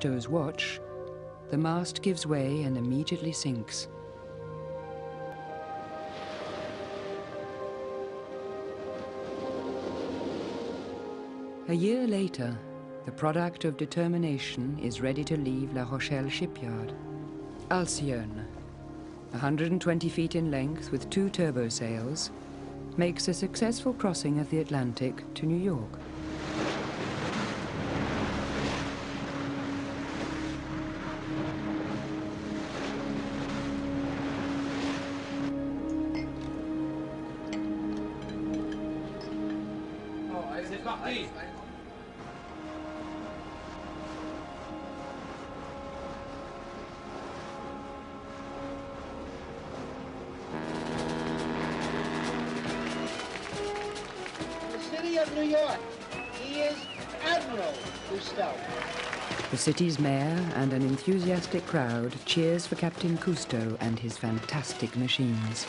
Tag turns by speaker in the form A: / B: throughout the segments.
A: Cousteau's watch, the mast gives way and immediately sinks. A year later, the product of determination is ready to leave La Rochelle shipyard. Alcyone, 120 feet in length with 2 turbo sails, makes a successful crossing of the Atlantic to New York.
B: C'est parti!
C: Of New York. He is Admiral Cousteau.
A: The city's mayor and an enthusiastic crowd cheers for Captain Cousteau and his fantastic machines.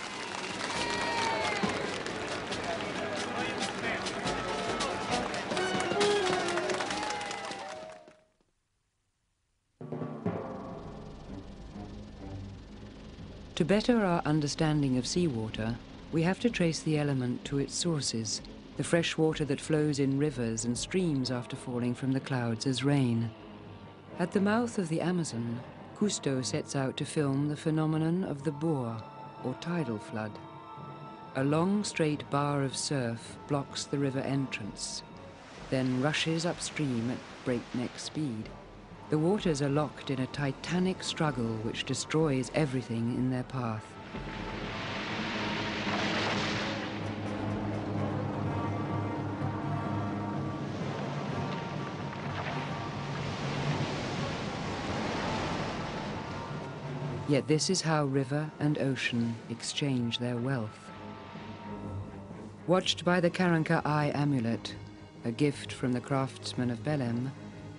A: To better our understanding of seawater, we have to trace the element to its sources. The fresh water that flows in rivers and streams after falling from the clouds as rain. At the mouth of the Amazon, Cousteau sets out to film the phenomenon of the bore, or tidal flood. A long straight bar of surf blocks the river entrance, then rushes upstream at breakneck speed. The waters are locked in a titanic struggle which destroys everything in their path. Yet this is how river and ocean exchange their wealth. Watched by the Karanka Eye amulet, a gift from the craftsman of Belém,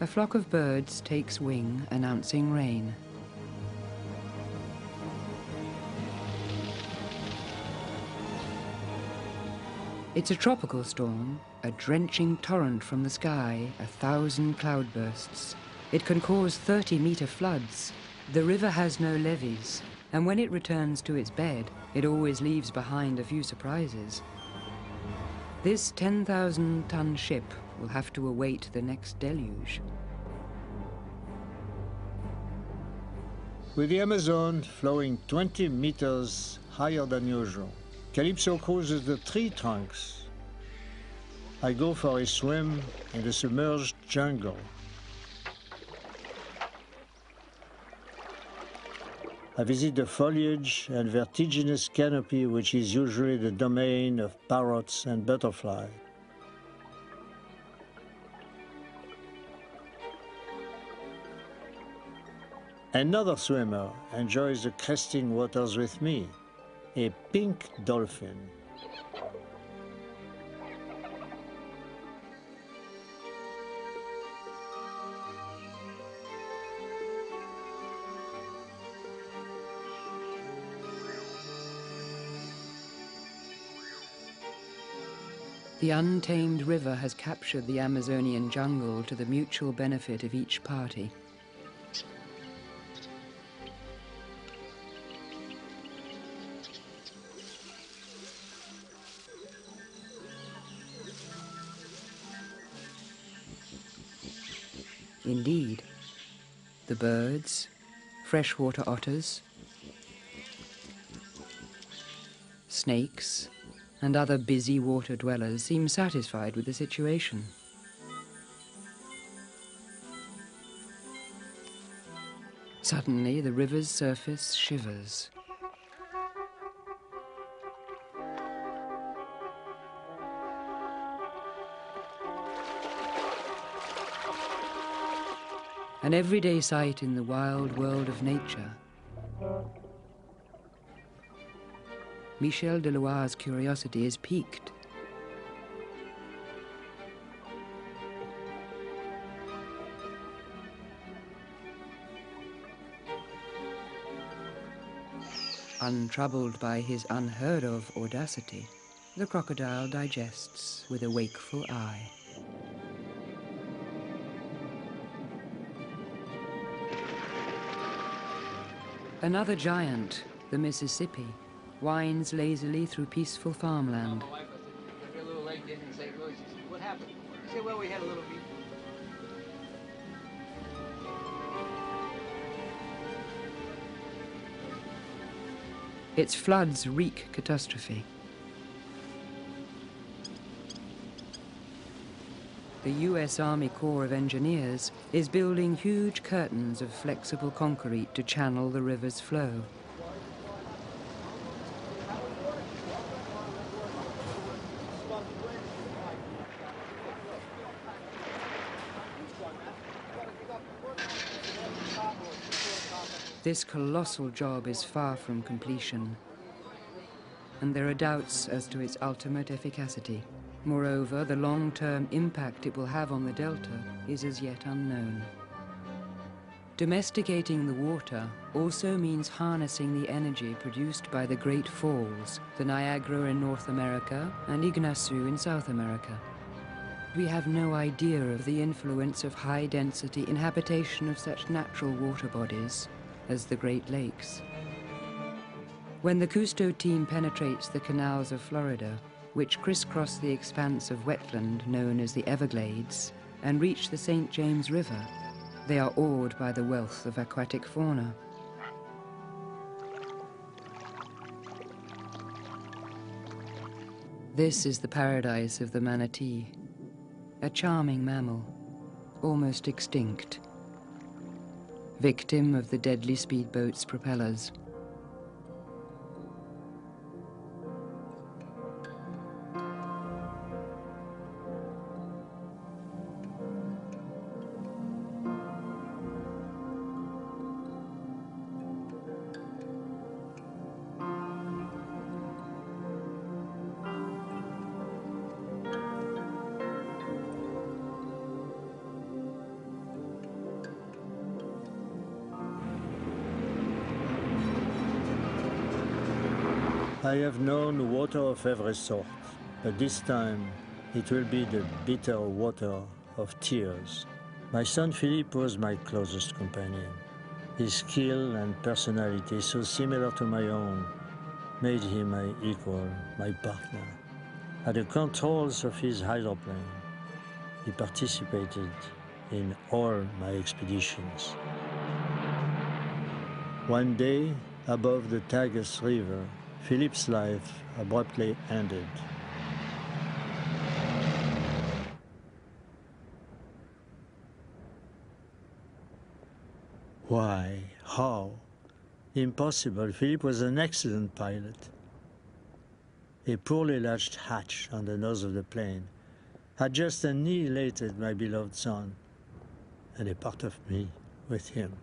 A: a flock of birds takes wing, announcing rain. It's a tropical storm, a drenching torrent from the sky, 1,000 cloudbursts. It can cause 30-meter floods. The river has no levees, and when it returns to its bed, it always leaves behind a few surprises. This 10,000-ton ship will have to await the next deluge.
D: With the Amazon flowing 20 meters higher than usual, Calypso cruises the tree trunks. I go for a swim in the submerged jungle. I visit the foliage and vertiginous canopy which is usually the domain of parrots and butterflies. Another swimmer enjoys the cresting waters with me, a pink dolphin.
A: The untamed river has captured the Amazonian jungle to the mutual benefit of each party. Indeed, the birds, freshwater otters, snakes, and other busy water dwellers seem satisfied with the situation. Suddenly, the river's surface shivers. An everyday sight in the wild world of nature. Michel Deloise's curiosity is piqued. Untroubled by his unheard-of audacity, the crocodile digests with a wakeful eye. Another giant, the Mississippi, winds lazily through peaceful farmland.
C: My wife, I said, your little leg didn't in St. Louis. She said, what happened? I said, well, we had a little beef.
A: Its floods wreak catastrophe. The US Army Corps of Engineers is building huge curtains of flexible concrete to channel the river's flow. This colossal job is far from completion, and there are doubts as to its ultimate efficacy. Moreover, the long-term impact it will have on the delta is as yet unknown. Domesticating the water also means harnessing the energy produced by the Great Falls, the Niagara in North America and Iguazu in South America. We have no idea of the influence of high-density inhabitation of such natural water bodies as the Great Lakes. When the Cousteau team penetrates the canals of Florida, which crisscross the expanse of wetland known as the Everglades, and reach the St. James River, they are awed by the wealth of aquatic fauna. This is the paradise of the manatee, a charming mammal, almost extinct, victim of the deadly speedboat's propellers.
D: I have known water of every sort, but this time it will be the bitter water of tears. My son Philippe was my closest companion. His skill and personality, so similar to my own, made him my equal, my partner. At the controls of his hydroplane, he participated in all my expeditions. One day, above the Tagus River, Philippe's life abruptly ended. Why? How? Impossible. Philippe was an excellent pilot. A poorly latched hatch on the nose of the plane had just annihilated my beloved son and a part of me with him.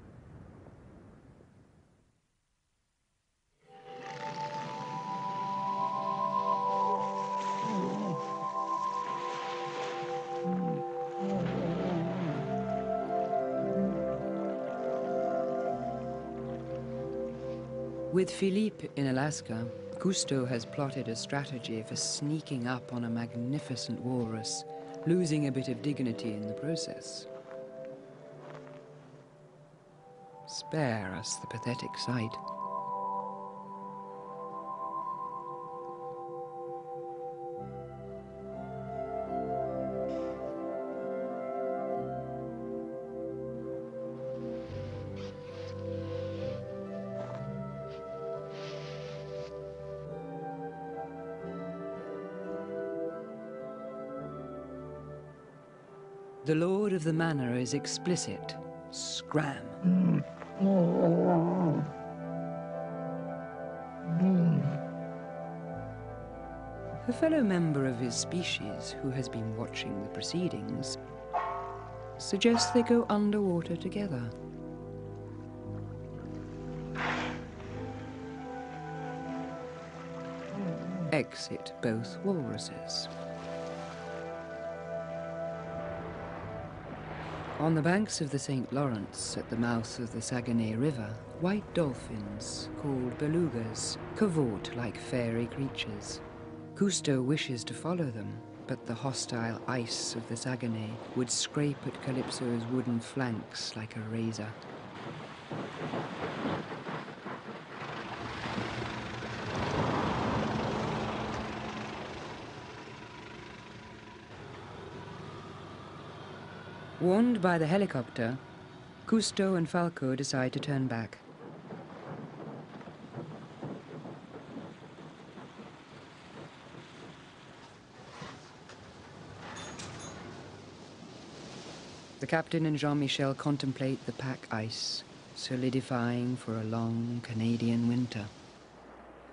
A: With Philippe in Alaska, Cousteau has plotted a strategy for sneaking up on a magnificent walrus, losing a bit of dignity in the process. Spare us the pathetic sight. The lord of the manor is explicit. Scram. A fellow member of his species who has been watching the proceedings suggests they go underwater together. Exit both walruses. On the banks of the St. Lawrence, at the mouth of the Saguenay River, white dolphins, called belugas, cavort like fairy creatures. Cousteau wishes to follow them, but the hostile ice of the Saguenay would scrape at Calypso's wooden flanks like a razor. Warned by the helicopter, Cousteau and Falco decide to turn back. The captain and Jean-Michel contemplate the pack ice, solidifying for a long Canadian winter.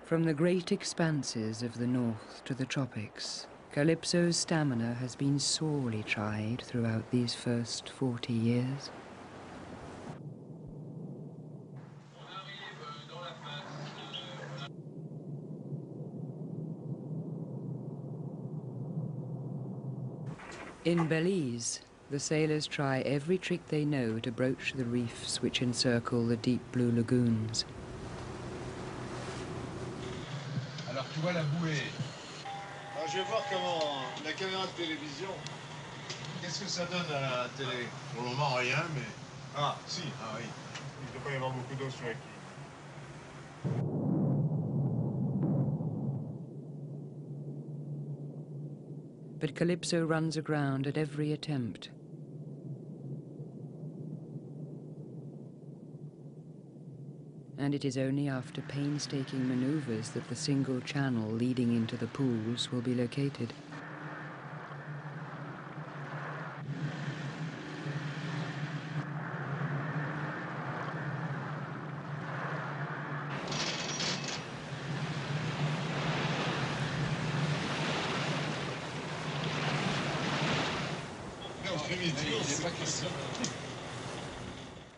A: From the great expanses of the north to the tropics, Calypso's stamina has been sorely tried throughout these first 40 years. In Belize, the sailors try every trick they know to broach the reefs which encircle the deep blue lagoons.
B: Alors tu vois la bouée.
E: Je vais voir comment la caméra de télévision.
B: Qu'est-ce que ça donne à la télé? Pour le moment rien, mais... Ah, si, ah oui. Il ne doit pas y avoir beaucoup d'eau sur la quille.
A: But Calypso runs aground at every attempt. And it is only after painstaking maneuvers that the single channel leading into the pools will be located.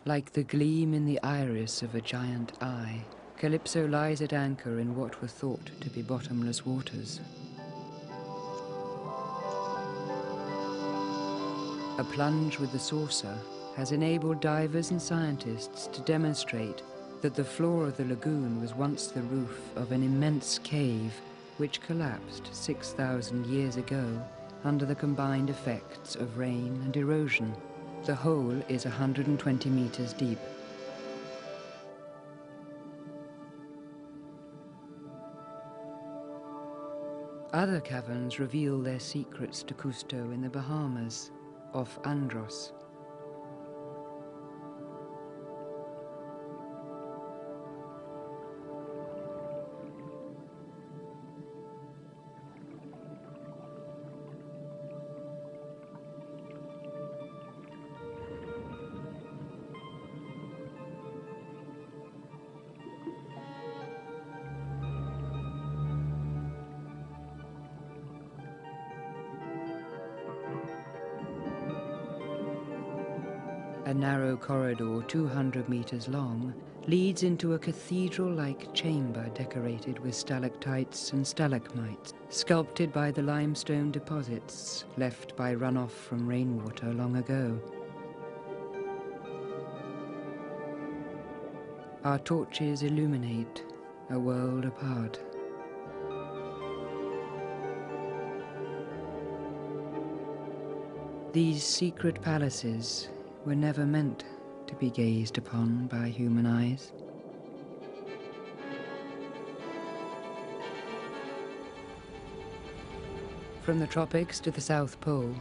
A: Like the gleam in the iris of a giant eye, Calypso lies at anchor in what were thought to be bottomless waters. A plunge with the saucer has enabled divers and scientists to demonstrate that the floor of the lagoon was once the roof of an immense cave which collapsed 6,000 years ago under the combined effects of rain and erosion. The hole is 120 meters deep. Other caverns reveal their secrets to Cousteau in the Bahamas, off Andros. A narrow corridor 200 meters long leads into a cathedral-like chamber decorated with stalactites and stalagmites, sculpted by the limestone deposits left by runoff from rainwater long ago. Our torches illuminate a world apart. These secret palaces were never meant to be gazed upon by human eyes. From the tropics to the South Pole,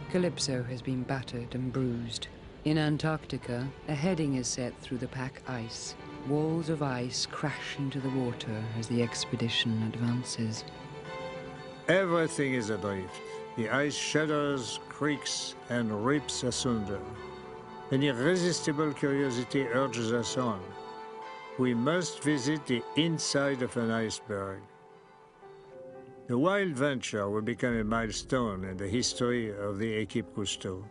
A: Calypso has been battered and bruised. In Antarctica, a heading is set through the pack ice. Walls of ice crash into the water as the expedition advances.
D: Everything is adrift. The ice shudders, creaks, and rips asunder. An irresistible curiosity urges us on. We must visit the inside of an iceberg. The wild venture will become a milestone in the history of the Équipe Cousteau.